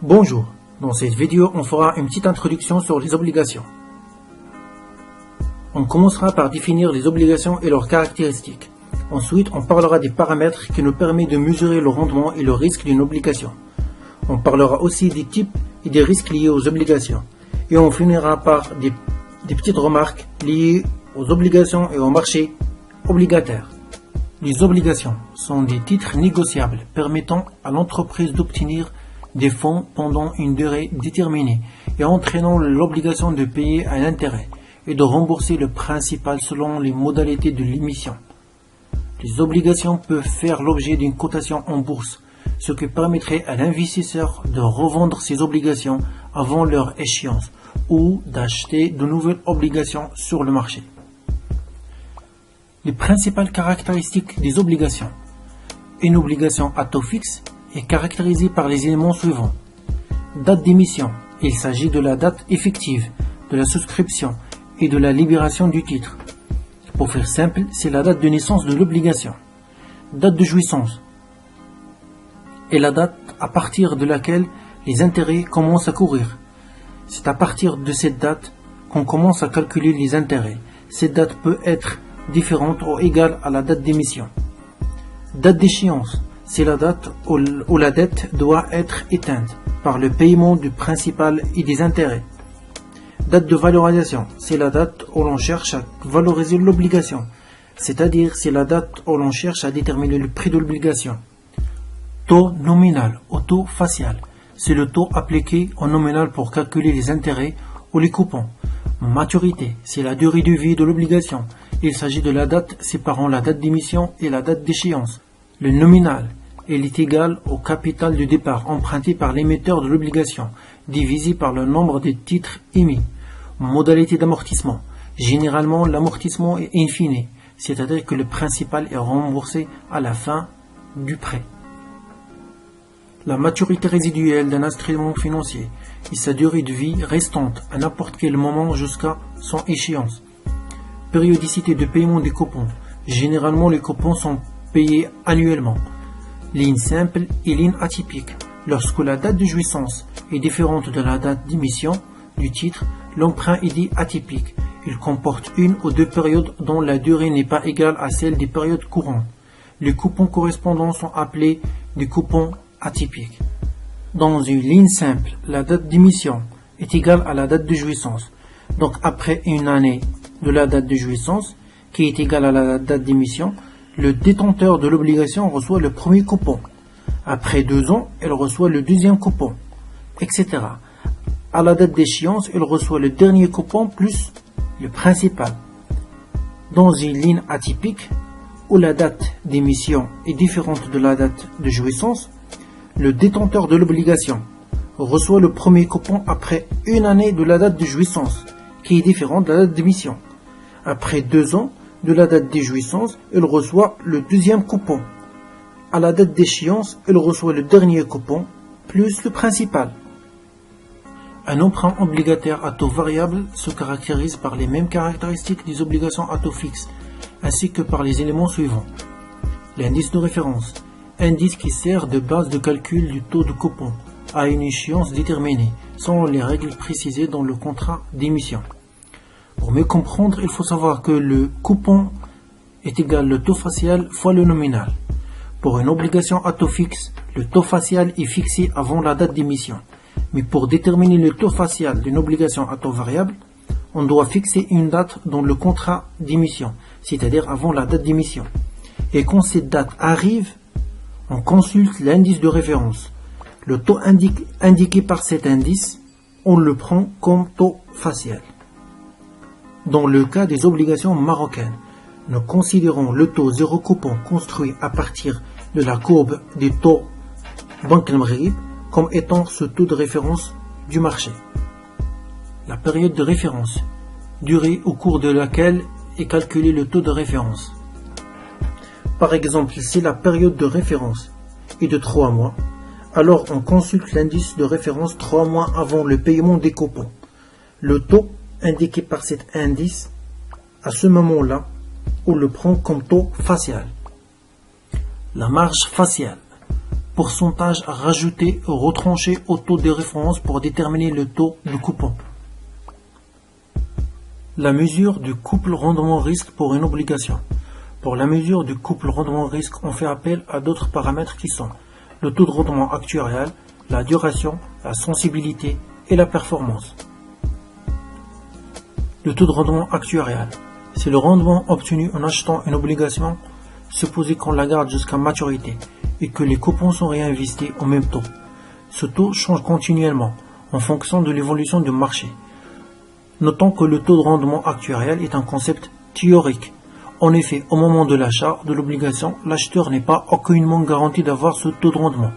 Bonjour, dans cette vidéo on fera une petite introduction sur les obligations. On commencera par définir les obligations et leurs caractéristiques. Ensuite on parlera des paramètres qui nous permettent de mesurer le rendement et le risque d'une obligation. On parlera aussi des types et des risques liés aux obligations. Et on finira par des petites remarques liées aux obligations et au marché obligataire. Les obligations sont des titres négociables permettant à l'entreprise d'obtenir des fonds pendant une durée déterminée et entraînant l'obligation de payer un intérêt et de rembourser le principal selon les modalités de l'émission. Les obligations peuvent faire l'objet d'une cotation en bourse, ce qui permettrait à l'investisseur de revendre ses obligations avant leur échéance ou d'acheter de nouvelles obligations sur le marché. Les principales caractéristiques des obligations. Une obligation à taux fixe est caractérisée par les éléments suivants. Date d'émission, il s'agit de la date effective de la souscription et de la libération du titre. Pour faire simple, c'est la date de naissance de l'obligation. Date de jouissance est la date à partir de laquelle les intérêts commencent à courir. C'est à partir de cette date qu'on commence à calculer les intérêts. Cette date peut être différente ou égale à la date d'émission. Date d'échéance, c'est la date où la dette doit être éteinte par le paiement du principal et des intérêts. Date de valorisation, c'est la date où l'on cherche à valoriser l'obligation, c'est-à-dire c'est la date où l'on cherche à déterminer le prix de l'obligation. Taux nominal ou taux facial, c'est le taux appliqué en nominal pour calculer les intérêts ou les coupons. Maturité, c'est la durée de vie de l'obligation. Il s'agit de la date séparant la date d'émission et la date d'échéance. Le nominal, il est égal au capital de départ emprunté par l'émetteur de l'obligation, divisé par le nombre de titres émis. Modalité d'amortissement. Généralement, l'amortissement est infini, c'est-à-dire que le principal est remboursé à la fin du prêt. La maturité résiduelle d'un instrument financier et sa durée de vie restante à n'importe quel moment jusqu'à son échéance. Périodicité de paiement des coupons. Généralement, les coupons sont payés annuellement. Ligne simple et ligne atypique. Lorsque la date de jouissance est différente de la date d'émission du titre, l'emprunt est dit atypique. Il comporte une ou deux périodes dont la durée n'est pas égale à celle des périodes courantes. Les coupons correspondants sont appelés des coupons atypiques. Dans une ligne simple, la date d'émission est égale à la date de jouissance. Donc après une année de la date de jouissance, qui est égale à la date d'émission, le détenteur de l'obligation reçoit le premier coupon. Après 2 ans, il reçoit le deuxième coupon, etc. À la date d'échéance, il reçoit le dernier coupon plus le principal. Dans une ligne atypique, où la date d'émission est différente de la date de jouissance, le détenteur de l'obligation reçoit le premier coupon après une année de la date de jouissance, qui est différente de la date d'émission. Après 2 ans de la date de jouissance, il reçoit le deuxième coupon. À la date d'échéance, il reçoit le dernier coupon, plus le principal. Un emprunt obligataire à taux variable se caractérise par les mêmes caractéristiques des obligations à taux fixe, ainsi que par les éléments suivants. L'indice de référence, indice qui sert de base de calcul du taux de coupon à une échéance déterminée, selon les règles précisées dans le contrat d'émission. Pour mieux comprendre, il faut savoir que le coupon est égal au taux facial fois le nominal. Pour une obligation à taux fixe, le taux facial est fixé avant la date d'émission. Mais pour déterminer le taux facial d'une obligation à taux variable, on doit fixer une date dans le contrat d'émission, c'est-à-dire avant la date d'émission. Et quand cette date arrive, on consulte l'indice de référence. Le taux indiqué par cet indice, on le prend comme taux facial. Dans le cas des obligations marocaines, nous considérons le taux zéro coupon construit à partir de la courbe des taux Banque al-Maghrib comme étant ce taux de référence du marché. La période de référence, durée au cours de laquelle est calculé le taux de référence. Par exemple, si la période de référence est de 3 mois, alors on consulte l'indice de référence 3 mois avant le paiement des coupons. Le taux indiqué par cet indice, à ce moment-là, on le prend comme taux facial. La marge faciale. pourcentage rajouté ou retranché au taux de référence pour déterminer le taux du coupon. La mesure du couple rendement-risque pour une obligation. Pour la mesure du couple rendement-risque, on fait appel à d'autres paramètres qui sont le taux de rendement actuarial, la duration, la sensibilité et la performance. Le taux de rendement actuarial, c'est le rendement obtenu en achetant une obligation, supposé qu'on la garde jusqu'à maturité et que les coupons sont réinvestis au même taux. Ce taux change continuellement en fonction de l'évolution du marché. Notons que le taux de rendement actuarial est un concept théorique. En effet, au moment de l'achat de l'obligation, l'acheteur n'est pas aucunement garanti d'avoir ce taux de rendement.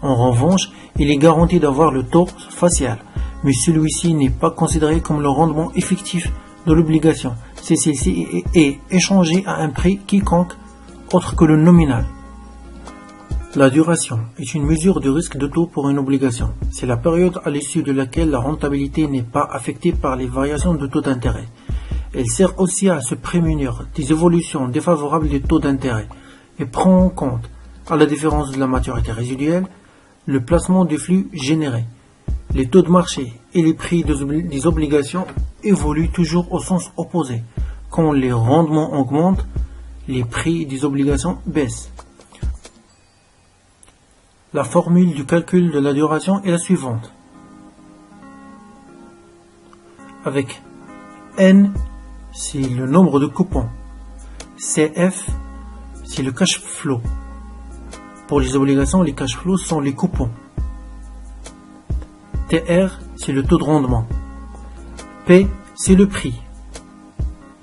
En revanche, il est garanti d'avoir le taux facial, mais celui-ci n'est pas considéré comme le rendement effectif de l'obligation, si celle-ci est échangée à un prix quiconque autre que le nominal. La duration est une mesure du risque de taux pour une obligation. C'est la période à l'issue de laquelle la rentabilité n'est pas affectée par les variations de taux d'intérêt. Elle sert aussi à se prémunir des évolutions défavorables des taux d'intérêt et prend en compte, à la différence de la maturité résiduelle, le placement des flux générés. Les taux de marché et les prix des obligations évoluent toujours au sens opposé. Quand les rendements augmentent, les prix des obligations baissent. La formule du calcul de la duration est la suivante. Avec N, c'est le nombre de coupons. CF, c'est le cash flow. Pour les obligations, les cash flows sont les coupons. TR, c'est le taux de rendement. P, c'est le prix.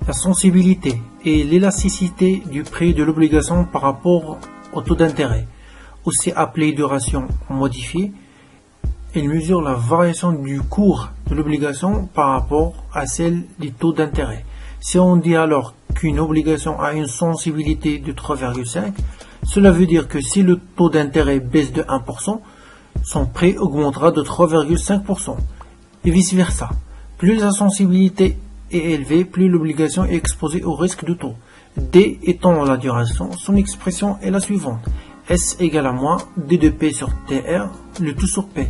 La sensibilité et l'élasticité du prix de l'obligation par rapport au taux d'intérêt, aussi appelé duration modifiée. Il mesure la variation du cours de l'obligation par rapport à celle des taux d'intérêt. Si on dit alors qu'une obligation a une sensibilité de 3,5, cela veut dire que si le taux d'intérêt baisse de 1%, son prix augmentera de 3,5%, et vice-versa. Plus la sensibilité est élevée, plus l'obligation est exposée au risque de taux. D étant la duration, son expression est la suivante. S égale à moins D de P sur TR, le tout sur P,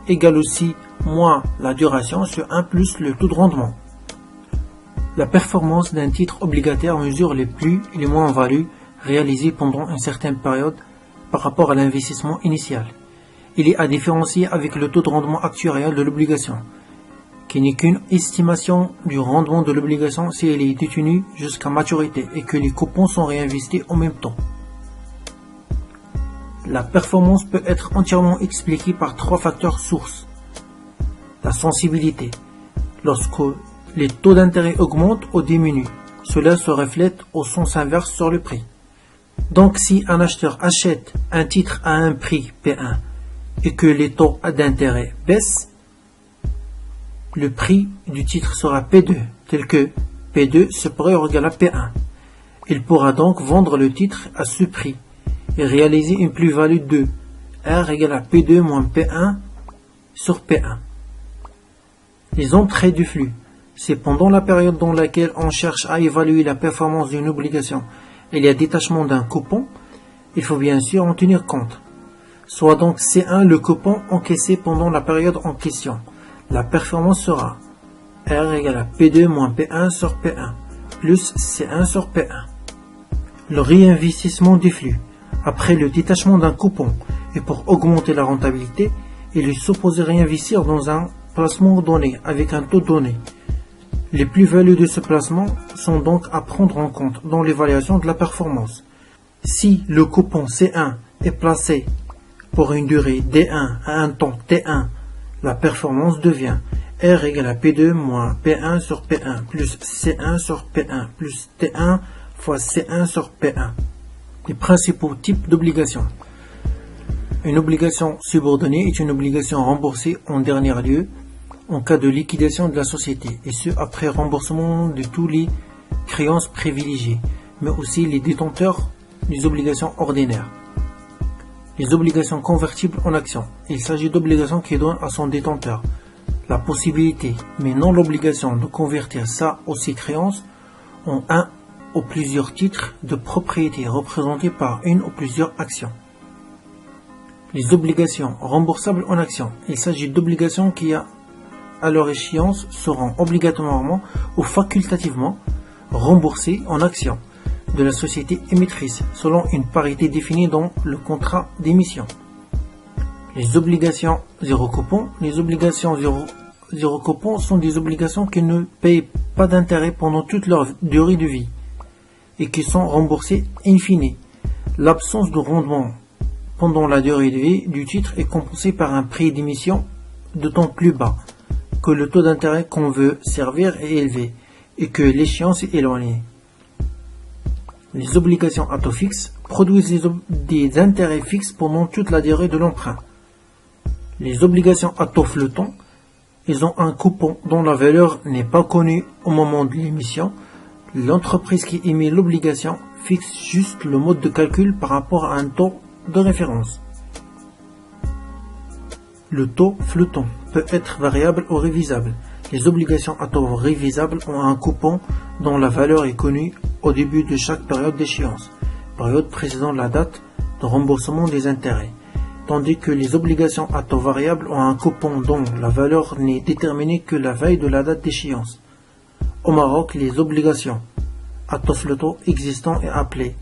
égale aussi moins la duration sur 1 plus le taux de rendement. La performance d'un titre obligataire mesure les plus et les moins-values réalisées pendant une certaine période par rapport à l'investissement initial. Il est à différencier avec le taux de rendement actuarial de l'obligation, qui n'est qu'une estimation du rendement de l'obligation si elle est détenue jusqu'à maturité et que les coupons sont réinvestis en même temps. La performance peut être entièrement expliquée par 3 facteurs sources. La sensibilité. Lorsque les taux d'intérêt augmentent ou diminuent, cela se reflète au sens inverse sur le prix. Donc si un acheteur achète un titre à un prix P1 et que les taux d'intérêt baissent, le prix du titre sera P2, tel que P2 supérieur ou égal à P1. Il pourra donc vendre le titre à ce prix et réaliser une plus-value de R égale à P2 moins P1 sur P1. Les entrées du flux, c'est pendant la période dans laquelle on cherche à évaluer la performance d'une obligation et il y a détachement d'un coupon, il faut bien sûr en tenir compte. Soit donc C1 le coupon encaissé pendant la période en question. La performance sera R égale à P2 moins P1 sur P1 plus C1 sur P1. Le réinvestissement des flux. Après le détachement d'un coupon et pour augmenter la rentabilité, il est supposé réinvestir dans un placement donné avec un taux donné. Les plus-values de ce placement sont donc à prendre en compte dans l'évaluation de la performance. Si le coupon C1 est placé pour une durée D1 à un temps T1, la performance devient R égale à P2 moins P1 sur P1 plus C1 sur P1 plus T1 fois C1 sur P1. Les principaux types d'obligations. Une obligation subordonnée est une obligation remboursée en dernier lieu en cas de liquidation de la société, et ce après remboursement de tous les créances privilégiées, mais aussi les détenteurs des obligations ordinaires. Les obligations convertibles en actions. Il s'agit d'obligations qui donnent à son détenteur la possibilité, mais non l'obligation, de convertir sa ou ses créances en un ou plusieurs titres de propriété représentés par une ou plusieurs actions. Les obligations remboursables en actions. Il s'agit d'obligations qui, à leur échéance, seront obligatoirement ou facultativement remboursées en actions de la société émettrice, selon une parité définie dans le contrat d'émission. Les obligations zéro coupon. Les obligations zéro coupon sont des obligations qui ne payent pas d'intérêt pendant toute leur durée de vie et qui sont remboursées in fine. L'absence de rendement pendant la durée de vie du titre est compensée par un prix d'émission d'autant plus bas que le taux d'intérêt qu'on veut servir est élevé et que l'échéance est éloignée. Les obligations à taux fixe produisent des intérêts fixes pendant toute la durée de l'emprunt. Les obligations à taux flottant, ils ont un coupon dont la valeur n'est pas connue au moment de l'émission. L'entreprise qui émet l'obligation fixe juste le mode de calcul par rapport à un taux de référence. Le taux flottant peut être variable ou révisable. Les obligations à taux révisable ont un coupon dont la valeur est connue au début de chaque période d'échéance, période précédant la date de remboursement des intérêts, tandis que les obligations à taux variable ont un coupon dont la valeur n'est déterminée que la veille de la date d'échéance. Au Maroc, les obligations à taux flottant existants et appelées,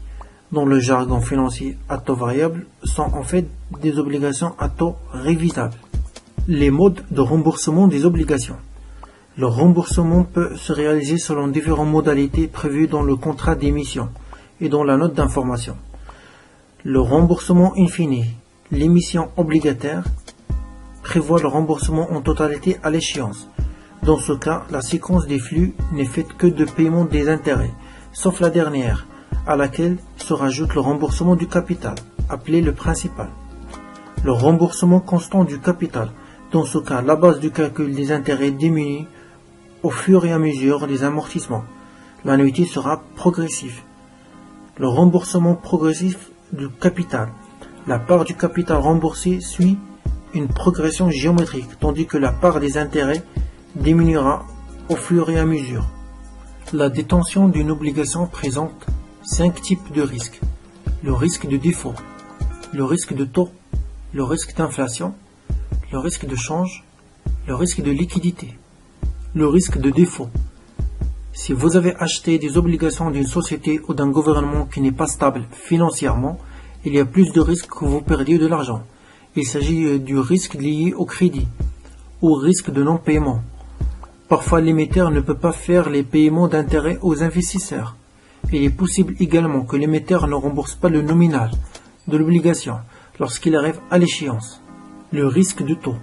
dans le jargon financier à taux variable, sont en fait des obligations à taux révisables. Les modes de remboursement des obligations. Le remboursement peut se réaliser selon différentes modalités prévues dans le contrat d'émission et dans la note d'information. Le remboursement in fine. L'émission obligataire prévoit le remboursement en totalité à l'échéance. Dans ce cas, la séquence des flux n'est faite que de paiement des intérêts, sauf la dernière, à laquelle se rajoute le remboursement du capital, appelé le principal. Le remboursement constant du capital. Dans ce cas, la base du calcul des intérêts diminue au fur et à mesure des amortissements. L'annuité sera progressive. Le remboursement progressif du capital. La part du capital remboursé suit une progression géométrique, tandis que la part des intérêts diminuera au fur et à mesure. La détention d'une obligation présente 5 types de risques. Le risque de défaut, le risque de taux, le risque d'inflation, le risque de change, le risque de liquidité. Le risque de défaut. Si vous avez acheté des obligations d'une société ou d'un gouvernement qui n'est pas stable financièrement, il y a plus de risques que vous perdiez de l'argent. Il s'agit du risque lié au crédit ou au risque de non-paiement. Parfois, l'émetteur ne peut pas faire les paiements d'intérêt aux investisseurs. Il est possible également que l'émetteur ne rembourse pas le nominal de l'obligation lorsqu'il arrive à l'échéance. Le risque de taux.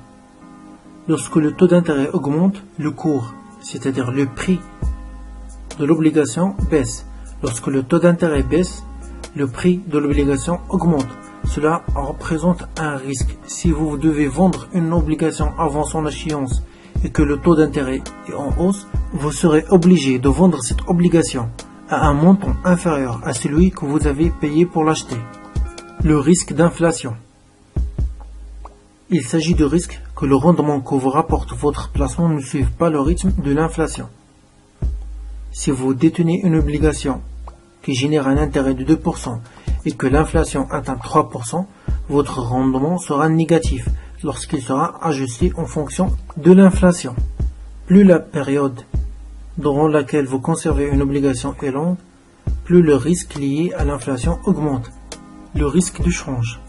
Lorsque le taux d'intérêt augmente, le cours, c'est-à-dire le prix de l'obligation, baisse. Lorsque le taux d'intérêt baisse, le prix de l'obligation augmente. Cela représente un risque. Si vous devez vendre une obligation avant son échéance et que le taux d'intérêt est en hausse, vous serez obligé de vendre cette obligation à un montant inférieur à celui que vous avez payé pour l'acheter. Le risque d'inflation. Il s'agit du risque que le rendement que vous rapporte votre placement ne suive pas le rythme de l'inflation. Si vous détenez une obligation qui génère un intérêt de 2% et que l'inflation atteint 3%, votre rendement sera négatif lorsqu'il sera ajusté en fonction de l'inflation. Plus la période durant laquelle vous conservez une obligation est longue, plus le risque lié à l'inflation augmente. Le risque de change.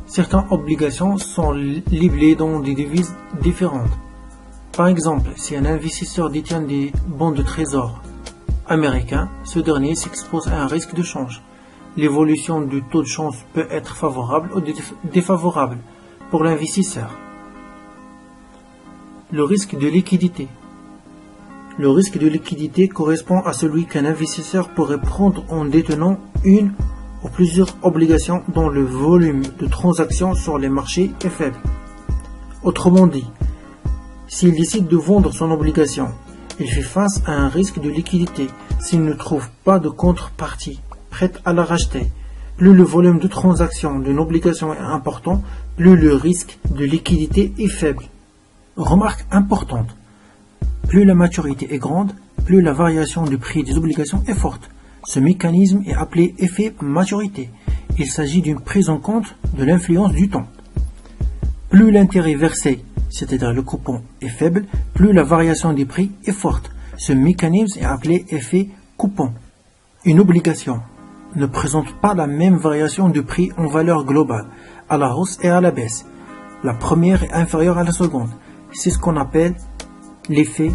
Certaines obligations sont libellées dans des devises différentes. Par exemple, si un investisseur détient des bons de trésor américains, ce dernier s'expose à un risque de change. L'évolution du taux de change peut être favorable ou défavorable pour l'investisseur. Le risque de liquidité. Le risque de liquidité correspond à celui qu'un investisseur pourrait prendre en détenant une ou plusieurs obligations dont le volume de transactions sur les marchés est faible. Autrement dit, s'il décide de vendre son obligation, il fait face à un risque de liquidité s'il ne trouve pas de contrepartie prête à la racheter. Plus le volume de transactions d'une obligation est important, plus le risque de liquidité est faible. Remarque importante, plus la maturité est grande, plus la variation du prix des obligations est forte. Ce mécanisme est appelé effet maturité. il s'agit d'une prise en compte de l'influence du temps. Plus l'intérêt versé, c'est-à-dire le coupon, est faible, plus la variation des prix est forte. Ce mécanisme est appelé effet coupon. Une obligation ne présente pas la même variation de prix en valeur globale, à la hausse et à la baisse. La première est inférieure à la seconde. C'est ce qu'on appelle l'effet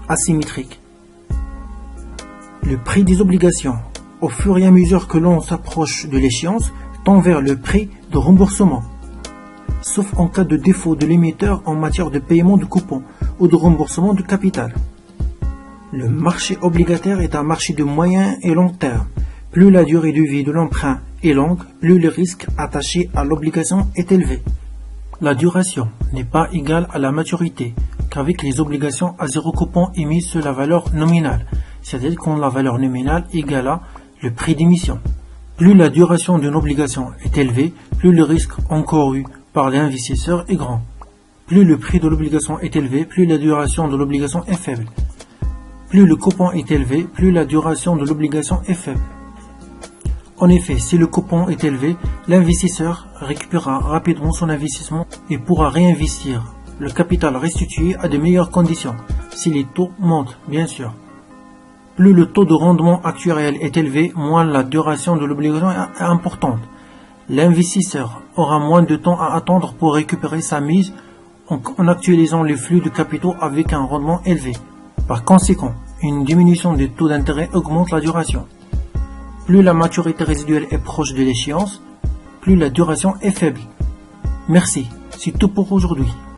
asymétrique. Le prix des obligations, au fur et à mesure que l'on s'approche de l'échéance, tend vers le prix de remboursement, sauf en cas de défaut de l'émetteur en matière de paiement de coupons ou de remboursement de capital. Le marché obligataire est un marché de moyen et long terme. Plus la durée de vie de l'emprunt est longue, plus le risque attaché à l'obligation est élevé. La duration n'est pas égale à la maturité qu'avec les obligations à zéro coupon émises sur la valeur nominale, c'est-à-dire quand la valeur nominale égale à le prix d'émission. Plus la duration d'une obligation est élevée, plus le risque encouru par l'investisseur est grand. Plus le prix de l'obligation est élevé, plus la duration de l'obligation est faible. Plus le coupon est élevé, plus la duration de l'obligation est faible. En effet, si le coupon est élevé, l'investisseur récupérera rapidement son investissement et pourra réinvestir le capital restitué à de meilleures conditions, si les taux montent, bien sûr. Plus le taux de rendement actuel est élevé, moins la duration de l'obligation est importante. L'investisseur aura moins de temps à attendre pour récupérer sa mise en actualisant les flux de capitaux avec un rendement élevé. Par conséquent, une diminution des taux d'intérêt augmente la duration. Plus la maturité résiduelle est proche de l'échéance, plus la duration est faible. Merci, c'est tout pour aujourd'hui.